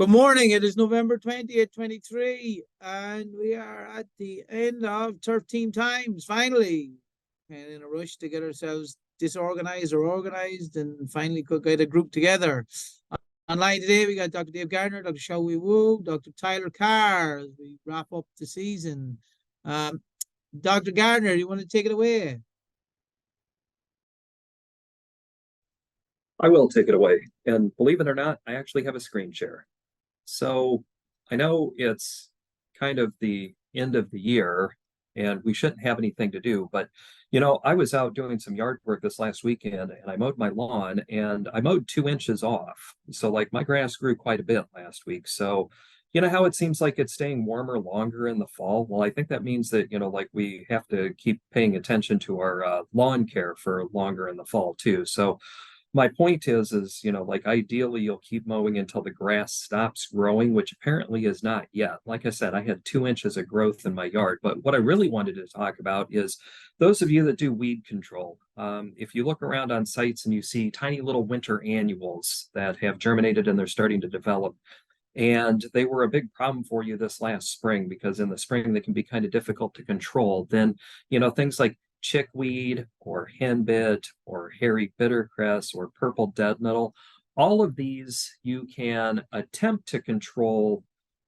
Good morning. It is November 20th, 23, and we are at the end of Turf Team Times, finally. And in a rush to get ourselves disorganized or organized and finally could get a group together. Online today, we got Dr. Dave Gardner, Dr. Xiaowei Wu, Dr. Tyler Carr as we wrap up the season. Dr. Gardner, you want to take it away? I will take it away. And believe it or not, I actually have a screen share. So I know it's kind of the end of the year and we shouldn't have anything to do, but I was out doing some yard work this last weekend and I mowed my lawn and I mowed 2 inches off. So like my grass grew quite a bit last week. So you know how it seems like it's staying warmer longer in the fall? Well, I think that means that, like we have to keep paying attention to our lawn care for longer in the fall too. So my point is like ideally you'll keep mowing until the grass stops growing, which apparently is not yet. Like I said, I had 2 inches of growth in my yard, but what I really wanted to talk about is those of you that do weed control. If you look around on sites and you see tiny little winter annuals that have germinated and they're starting to develop, and they were a big problem for you this last spring because in the spring they can be kind of difficult to control, then things like chickweed or henbit or hairy bittercress or purple dead nettle, all of these you can attempt to control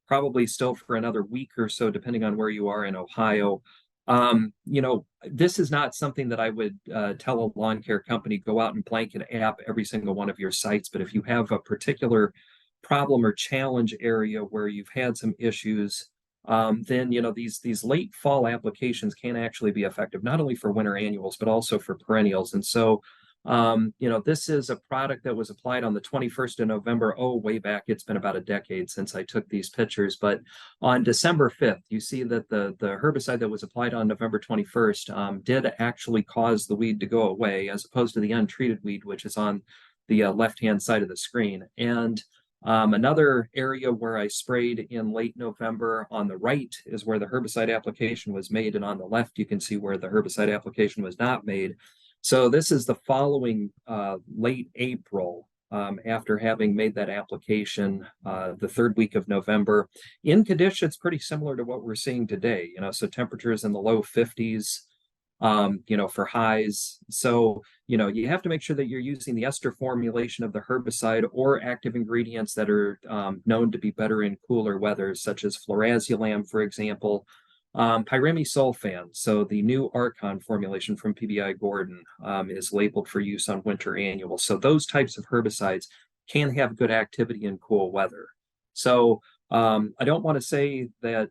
probably still for another week or so, depending on where you are in Ohio. This is not something that I would tell a lawn care company, go out and blanket app every single one of your sites. But if you have a particular problem or challenge area where you've had some issues, then these late fall applications can actually be effective, not only for winter annuals, but also for perennials. And so, this is a product that was applied on the 21st of November. Oh, way back. It's been about a decade since I took these pictures. But on December 5th, you see that the herbicide that was applied on November 21st did actually cause the weed to go away, as opposed to the untreated weed, which is on the left-hand side of the screen. And another area where I sprayed in late November on the right is where the herbicide application was made, and on the left you can see where the herbicide application was not made. So this is the following late April, after having made that application the third week of November. In conditions pretty similar to what we're seeing today, so temperatures in the low 50s, for highs. So, you have to make sure that you're using the ester formulation of the herbicide or active ingredients that are known to be better in cooler weather, such as flurazulam, for example, pyrimisulfan. So the new Archon formulation from PBI Gordon is labeled for use on winter annuals. So those types of herbicides can have good activity in cool weather. So I don't want to say that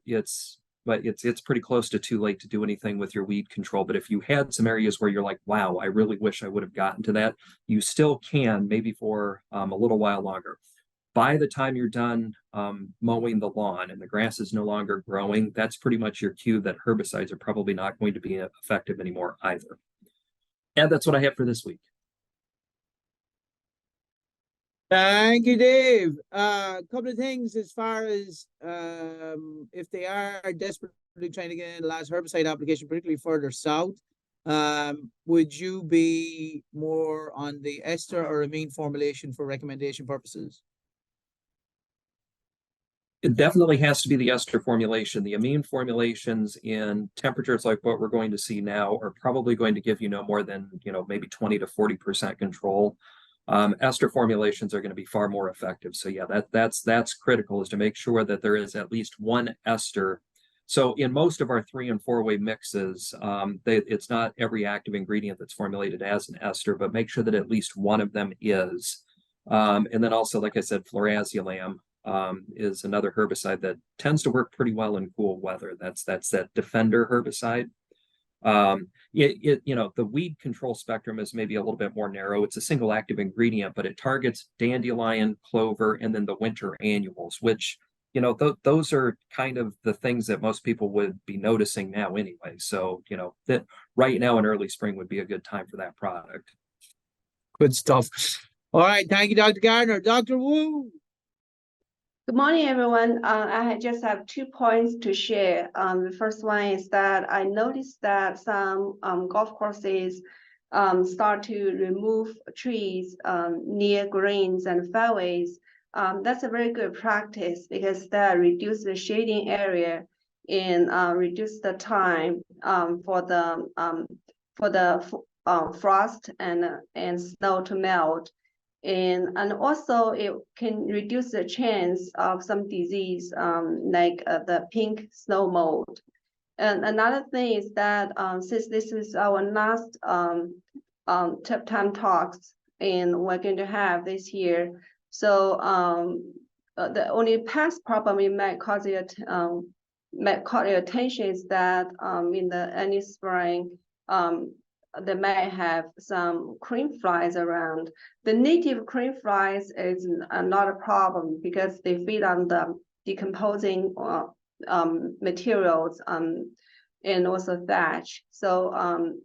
but it's pretty close to too late to do anything with your weed control. But if you had some areas where you're like, wow, I really wish I would have gotten to that, you still can, maybe for a little while longer. By the time you're done mowing the lawn and the grass is no longer growing, that's pretty much your cue that herbicides are probably not going to be effective anymore either. And that's what I have for this week. Thank you, Dave. A couple of things as far as if they are desperately trying to get a last herbicide application, particularly further south, would you be more on the ester or amine formulation for recommendation purposes? It definitely has to be the ester formulation. The amine formulations in temperatures like what we're going to see now are probably going to give you no more than, maybe 20 to 40% control. Ester formulations are going to be far more effective. So yeah, that's critical, is to make sure that there is at least one ester. So in most of our 3 and 4-way mixes, it's not every active ingredient that's formulated as an ester, but make sure that at least one of them is. And then also, like I said, flurazulam is another herbicide that tends to work pretty well in cool weather. That's that defender herbicide. The weed control spectrum is maybe a little bit more narrow. It's a single active ingredient, but it targets dandelion, clover, and then the winter annuals, which, those are kind of the things that most people would be noticing now anyway. So, that right now in early spring would be a good time for that product. Good stuff. All right. Thank you, Dr. Gardner. Dr. Wu. Good morning, everyone. I just have 2 points to share. The first one is that I noticed that some golf courses start to remove trees near greens and fairways That's a very good practice because that reduces the shading area and reduce the time for the frost and snow to melt. And also it can reduce the chance of some disease like the pink snow mold. And another thing is that since this is our last Turf Time talks and we're going to have this year, so the only past problem it might cause your attention is that in the early spring they might have some cream flies around. The native cream flies is not a problem because they feed on the decomposing materials and also thatch. So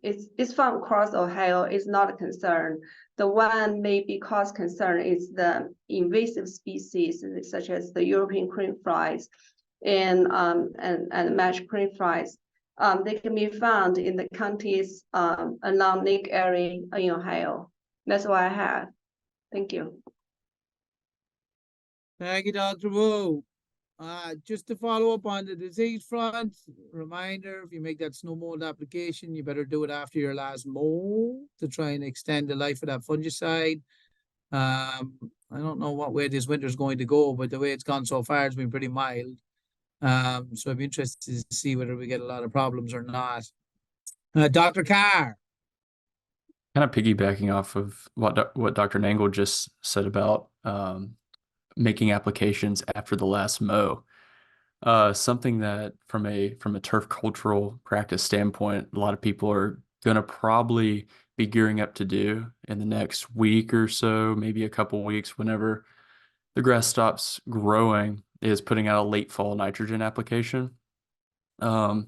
it's found across Ohio. It's not a concern. The one maybe cause concern is the invasive species such as the European cream flies and match cream flies. They can be found in the counties along Lake Erie in Ohio. That's what I have. Thank you. Thank you, Dr. Wu. Just to follow up on the disease front, reminder, if you make that snow mold application, you better do it after your last mold to try and extend the life of that fungicide. I don't know what way this winter's going to go, but the way it's gone so far, it's been pretty mild. So I'd be interested to see whether we get a lot of problems or not. Dr. Carr. Kind of piggybacking off of what Dr. Nangle just said about making applications after the last mow. Something that from a turf cultural practice standpoint, a lot of people are going to probably be gearing up to do in the next week or so, maybe a couple weeks, whenever the grass stops growing, is putting out a late fall nitrogen application. And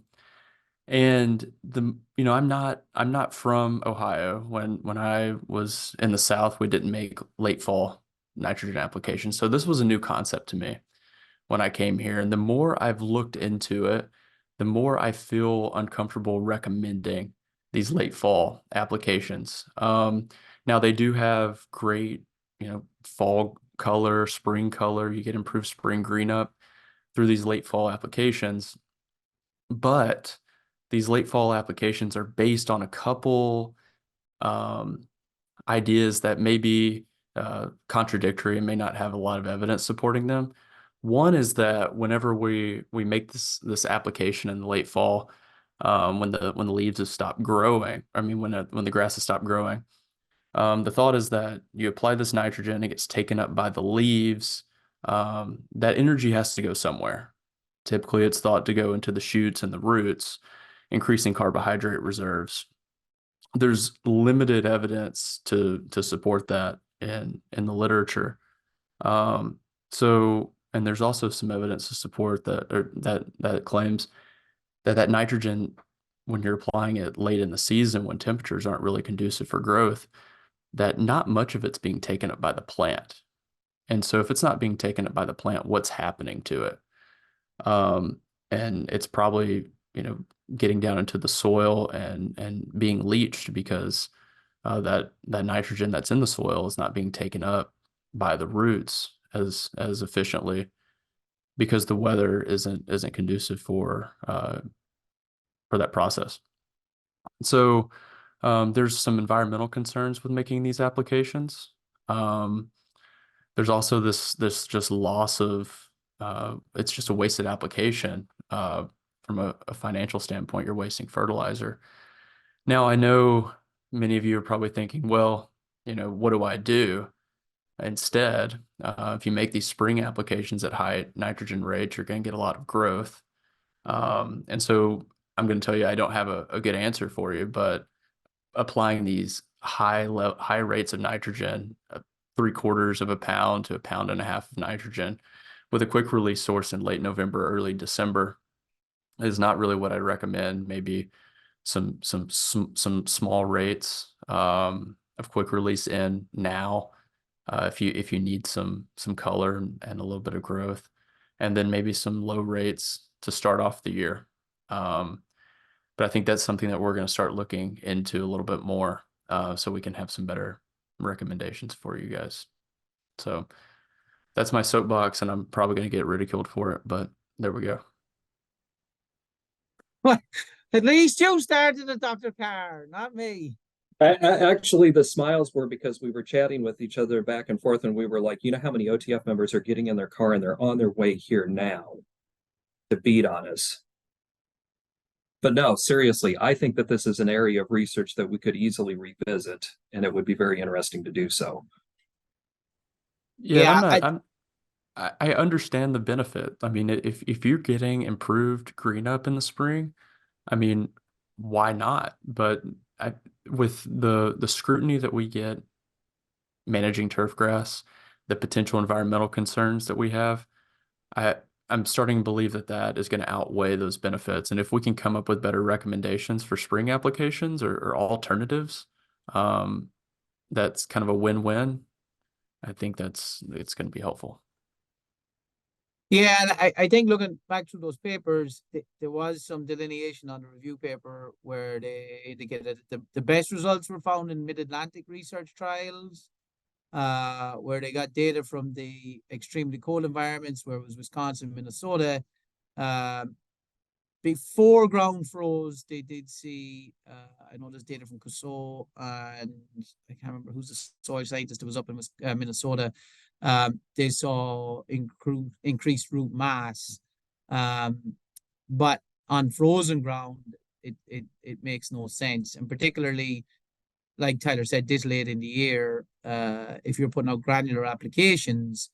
I'm not from Ohio. When I was in the South, we didn't make late fall nitrogen applications. So this was a new concept to me when I came here. And the more I've looked into it, the more I feel uncomfortable recommending these late fall applications. Now they do have great, fall color, spring color. You get improved spring green up through these late fall applications. But these late fall applications are based on a couple ideas that may be contradictory and may not have a lot of evidence supporting them. One is that whenever we make this application in the late fall, when the leaves have stopped growing, when the grass has stopped growing, the thought is that you apply this nitrogen, it gets taken up by the leaves. That energy has to go somewhere. Typically, it's thought to go into the shoots and the roots, increasing carbohydrate reserves. There's limited evidence to support that in the literature. And there's also some evidence to support that claims that nitrogen, when you're applying it late in the season when temperatures aren't really conducive for growth, that not much of it's being taken up by the plant. And so if it's not being taken up by the plant, what's happening to it? And it's probably, getting down into the soil and being leached because that nitrogen that's in the soil is not being taken up by the roots as efficiently because the weather isn't conducive for that process. So there's some environmental concerns with making these applications. There's also this just loss of it's just a wasted application. From a financial standpoint, you're wasting fertilizer. Now, I know many of you are probably thinking, well, what do I do? Instead, if you make these spring applications at high nitrogen rates, you're going to get a lot of growth. And so I'm going to tell you, I don't have a good answer for you, but applying these high rates of nitrogen, 3/4 pound to 1.5 pounds of nitrogen with a quick release source in late November, early December is not really what I recommend. Maybe some small rates of quick release in now if you need some color and a little bit of growth, and then maybe some low rates to start off the year. But I think that's something that we're going to start looking into a little bit more so we can have some better recommendations for you guys. So That's my soapbox, and I'm probably going to get ridiculed for it, but there we go. At least you started it, Dr. Carr, not me. Actually, the smiles were because we were chatting with each other back and forth, and we were like, you know how many OTF members are getting in their car and they're on their way here now to beat on us. But no, seriously, I think that this is an area of research that we could easily revisit, and it would be very interesting to do so. Yeah, I understand the benefit. I mean, if you're getting improved green up in the spring, I mean, why not? But with the scrutiny that we get managing turf grass, the potential environmental concerns that we have, I'm starting to believe that is going to outweigh those benefits. And if we can come up with better recommendations for spring applications or alternatives, that's kind of a win-win. I think it's going to be helpful. Yeah, and I think looking back through those papers, there was some delineation on the review paper where they indicated that the best results were found in mid-Atlantic research trials, where they got data from the extremely cold environments, where it was Wisconsin, Minnesota. Before ground froze, they did see, I know there's data from Cousseau, and I can't remember who's the soil scientist that was up in Minnesota. They saw increased root mass, but on frozen ground, it makes no sense. And particularly, like Tyler said, this late in the year, if you're putting out granular applications,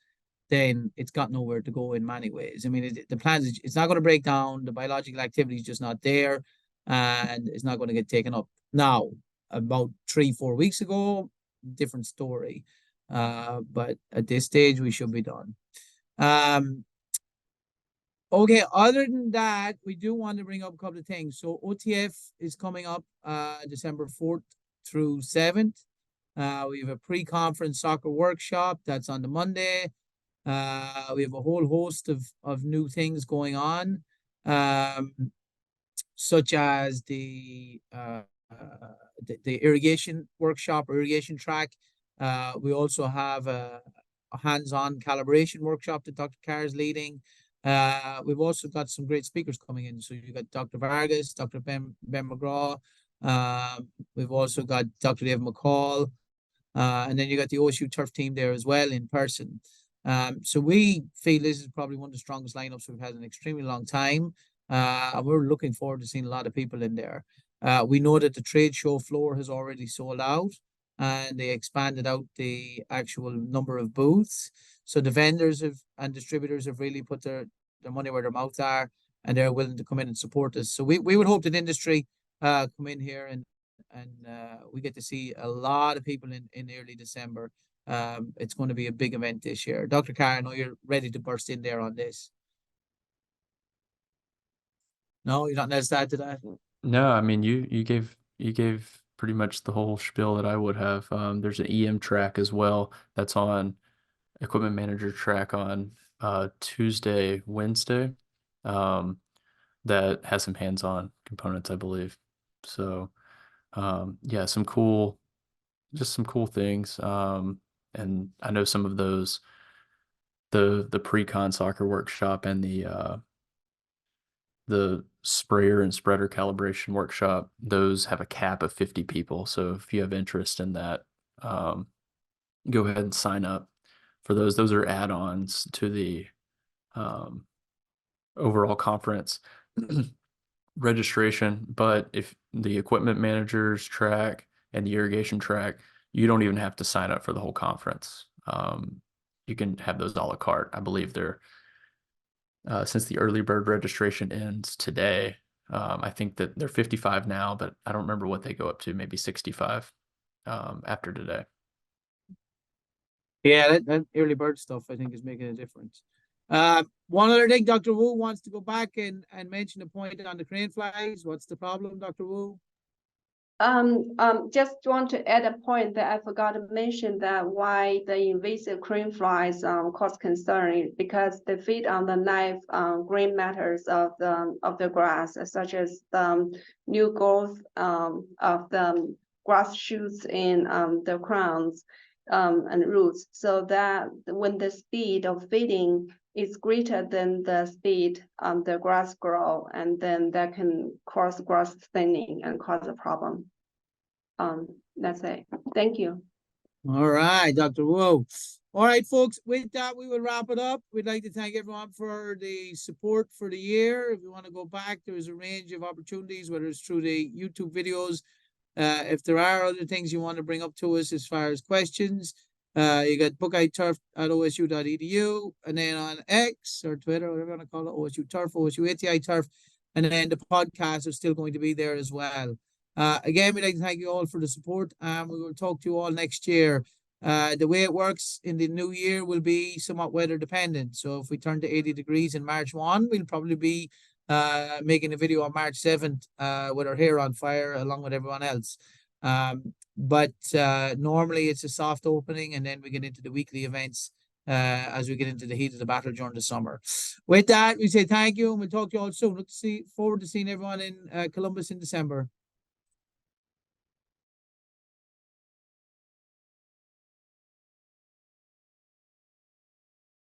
then it's got nowhere to go in many ways. I mean, the plant is, it's not going to break down. The biological activity is just not there, and it's not going to get taken up. Now, about 3-4 weeks ago, different story. But at this stage, we should be done. Okay, other than that, we do want to bring up a couple of things. So OTF is coming up December 4th through 7th. We have a pre-conference soccer workshop that's on the Monday. We have a whole host of new things going on, such as the irrigation workshop, irrigation track. We also have a hands-on calibration workshop that Dr. Carr is leading. We've also got some great speakers coming in. So you've got Dr. Vargas, Dr. Ben McGraw. We've also got Dr. David McCall. And then you got the OSU Turf Team there as well in person. So we feel this is probably one of the strongest lineups we've had in an extremely long time. And we're looking forward to seeing a lot of people in there. We know that the trade show floor has already sold out, and they expanded out the actual number of booths. So the vendors and distributors have really put their money where their mouths are, and they're willing to come in and support us. So we would hope that industry come in here and we get to see a lot of people in early December. It's going to be a big event this year. Dr. Carr, I know you're ready to burst in there on this. No, you're not necessary to that. No, I mean you gave pretty much the whole spiel that I would have. There's an EM track as well that's on equipment manager track on Tuesday, Wednesday. That has some hands-on components, I believe. So yeah, some cool things. And I know some of those, the pre-con soccer workshop and the sprayer and spreader calibration workshop, those have a cap of 50 people. So if you have interest in that, go ahead and sign up for those. Those are add-ons to the overall conference registration. But if the equipment managers track and the irrigation track, you don't even have to sign up for the whole conference. You can have those a la carte. I believe they're since the early bird registration ends today, I think that they're 55 now, but I don't remember what they go up to, maybe 65 after today. Yeah, that early bird stuff, I think, is making a difference. One other thing, Dr. Wu wants to go back and mention a point on the crane flies. What's the problem, Dr. Wu? Just want to add a point that I forgot to mention, that why the invasive crane flies cause concern, because they feed on the live green matters of the grass, such as the new growth of the grass shoots in the crowns. and roots, so that when the speed of feeding is greater than the speed the grass grow, and then that can cause grass thinning and cause a problem. That's it. Thank you. All right, Dr. Wu. All right, folks, with that, we will wrap it up. We'd like to thank everyone for the support for the year. If you want to go back, there's a range of opportunities, whether it's through the YouTube videos. If there are other things you want to bring up to us as far as questions, you got buckeyeturf@osu.edu, and then on X or Twitter, whatever you want to call it, OSU Turf, OSU ATI Turf, and then the podcast is still going to be there as well. Again, we'd like to thank you all for the support, and we will talk to you all next year. The way it works in the new year will be somewhat weather dependent. So if we turn to 80 degrees in March 1, we'll probably be making a video on March 7th with our hair on fire along with everyone else. But normally it's a soft opening, and then we get into the weekly events as we get into the heat of the battle during the summer. With that, we say thank you, and we'll talk to you all soon. Look forward to seeing everyone in Columbus in December.